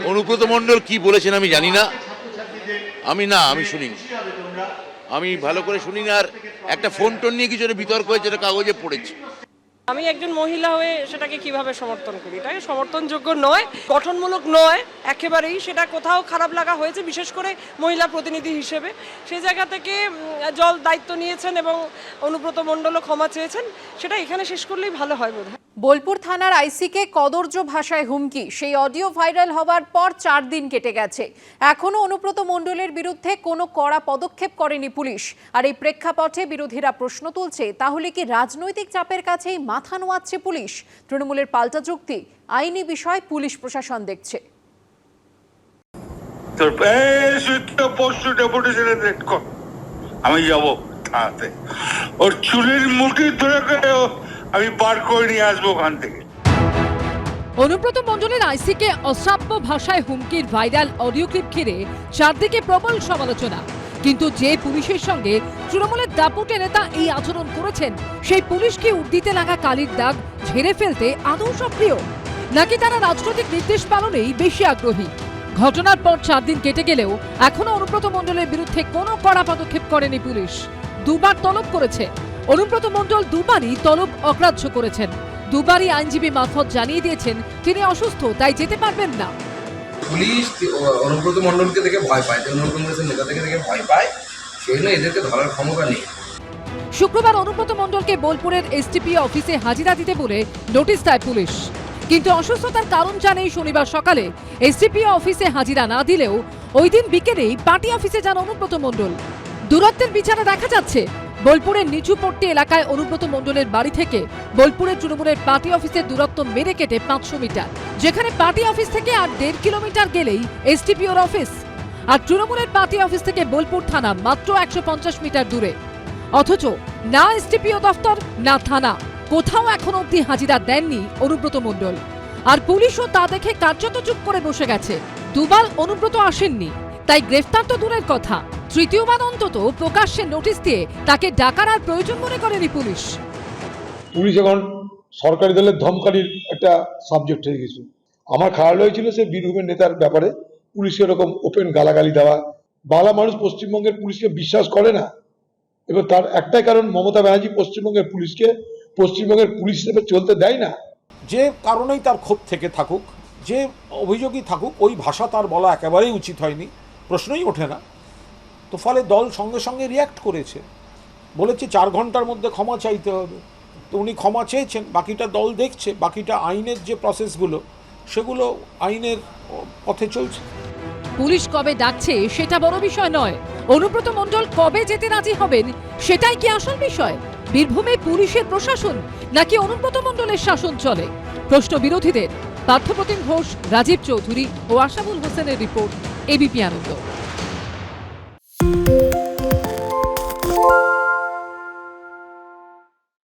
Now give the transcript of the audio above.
অনুব্রত মণ্ডল কি বলেছেন আমি জানি না, আমি শুনিনি, আমি ভালো করে শুনি না। আর একটা ফোন টোন নিয়ে কিছু বিতর্ক হয়েছে, এটা কাগজে পড়েছি। আমি একজন মহিলা হয়ে সেটাকে কিভাবে সমর্থন করি? এটাকে সমর্থনযোগ্য নয়, গঠনমূলক নয় একেবারেই। সেটা কোথাও খারাপ লাগা হয়েছে, বিশেষ করে মহিলা প্রতিনিধি হিসেবে। সেই জায়গা থেকে জল দায়িত্ব নিয়েছেন এবং অনুব্রত মণ্ডলও ক্ষমা চেয়েছেন, সেটা এখানে শেষ করলেই ভালো হয় বোধহয়। বোলপুর থানার আইসিকে কদর্য ভাষায় হুমকি, সেই অডিও ভাইরাল হওয়ার পর 4 দিন কেটে গেছে, এখনো অনুব্রত মণ্ডলের বিরুদ্ধে কোনো কড়া পদক্ষেপ করেনি পুলিশ। আর এই প্রেক্ষাপটে বিরোধীরা প্রশ্ন তুলছে, তাহলে কি রাজনৈতিক চাপের কাছেই মাথা নোয়াচ্ছে পুলিশ? তৃণমূলের পাল্টা যুক্তি, আইনি বিষয় পুলিশ প্রশাসন দেখছে। আমি যাব থানাতে, ওর চুলের মুঠি ধরে আমি বার করে নিয়ে আসবো ওখান থেকে। অনুব্রত মণ্ডলের আইসিকে অশ্রাব্য ভাষায় হুমকির ভাইরাল অডিও ক্লিপ ঘিরে চারদিকে প্রবল সমালোচনা। কিন্তু যে পুলিশের সঙ্গে তৃণমূলের দাপুটে নেতা এই আচরণ করেছেন, সেই পুলিশকে উর্দিতে লাগা কালির দাগ ঝেড়ে ফেলতে আদৌ সক্রিয়, নাকি তারা রাজনৈতিক নির্দেশ পালনেই বেশি আগ্রহী? ঘটনার পর 4 দিন কেটে গেলেও এখনো অনুব্রত মণ্ডলের বিরুদ্ধে কোনো কড়া পদক্ষেপ করেনি পুলিশ। দুবার তলব করেছে, অনুব্রত মণ্ডল দুবারই তলব অগ্রাহ্য করেছেন। দুবারই আইনজীবী মারফত জানিয়ে দিয়েছেন তিনি অসুস্থ, তাই যেতে পারবেন না। পুলিশ অনুব্রত মণ্ডলকে দেখে ভয় পায়, তৃণমূল কংগ্রেসের নেতা থেকে ভয় পায়, সেই জন্য এদেরকে ধরার ক্ষমতা নেই। শুক্রবার অনুব্রত মণ্ডলকে বোলপুরের এসটিপি অফিসে হাজিরা দিতে বলে নোটিশ দেয় পুলিশ। কিন্তু অসুস্থতার কারণ জানেই শনিবার সকালে এসটিপি অফিসে হাজিরা না দিলেও ওই দিন বিকেলেই পার্টি অফিসে যান অনুব্রত মণ্ডল। দূরত্বের বিচারে দেখা যাচ্ছে, বোলপুরের নিচুপট্টি এলাকায় অনুব্রত মণ্ডলের বাড়ি থেকে বোলপুরের তৃণমূলের পার্টি অফিসের দূরত্ব মেরে কেটে 500 মিটার, যেখানে পার্টি অফিস থেকে আর 1.5 কিলোমিটার গেলেই এসটিপিওর অফিস। আর তৃণমূলের পার্টি অফিস থেকে বোলপুর থানা মাত্র 150 মিটার দূরে। অথচ না এসটিপিও দফতর না থানা, কোথাও এখনো অব্দি হাজিরা দেননি অনুব্রত মণ্ডল। আর পুলিশও তা দেখে কার্যত চুপ করে বসে গেছে। দুবার অনুব্রত আসেননি, তাই গ্রেফতার তো দূরের কথা, তৃতীয়বার অন্তত প্রকাশ্যে নোটিশ দিয়ে তাকে ডাকার আর প্রয়োজন মনে করেনি পুলিশ। পুলিশ এখন সরকারি দলের ধমকানির একটা সাবজেক্ট হয়ে গেছে। আমার খারাপ হয়েছিল সে বীরভূমের নেতার ব্যাপারে পুলিশকে এরকম ওপেন গালাগালি দেওয়া। বাংলা মানুষ পশ্চিমবঙ্গের পুলিশকে বিশ্বাস করে না, এবং তার একটাই কারণ, মমতা ব্যানার্জি পশ্চিমবঙ্গের পুলিশকে পশ্চিমবঙ্গের পুলিশ হিসেবে চলতে দেয় না। যে কারণেই তার ক্ষোভ থেকে থাকুক, যে অভিযোগই থাকুক, ওই ভাষা তার বলা একেবারেই উচিত হয়নি, প্রশ্নই ওঠে না। তো ফলে দল সঙ্গে সঙ্গে রিয়্যাক্ট করেছে, বলেছে 4 ঘন্টার মধ্যে ক্ষমা চাইতে হবে। তো উনি ক্ষমা চেয়েছেন, বাকিটা দল দেখছে, বাকিটা আইনের যে প্রসেসগুলো সেগুলো আইনের পথে চলছে। পুলিশ কবে ডাকছে সেটা বড় বিষয় নয়, অনুব্রত মণ্ডল কবে যেতে রাজি হবেন সেটাই কি আসল বিষয়? বীরভূমে পুলিশের প্রশাসন নাকি অনুব্রত মণ্ডলের শাসন চলে? প্রশ্ন বিরোধীদের। পার্থপ্রতিম ঘোষ, রাজীব চৌধুরী ও আশাবুল হোসেনের রিপোর্ট, এবিপি আনন্দ।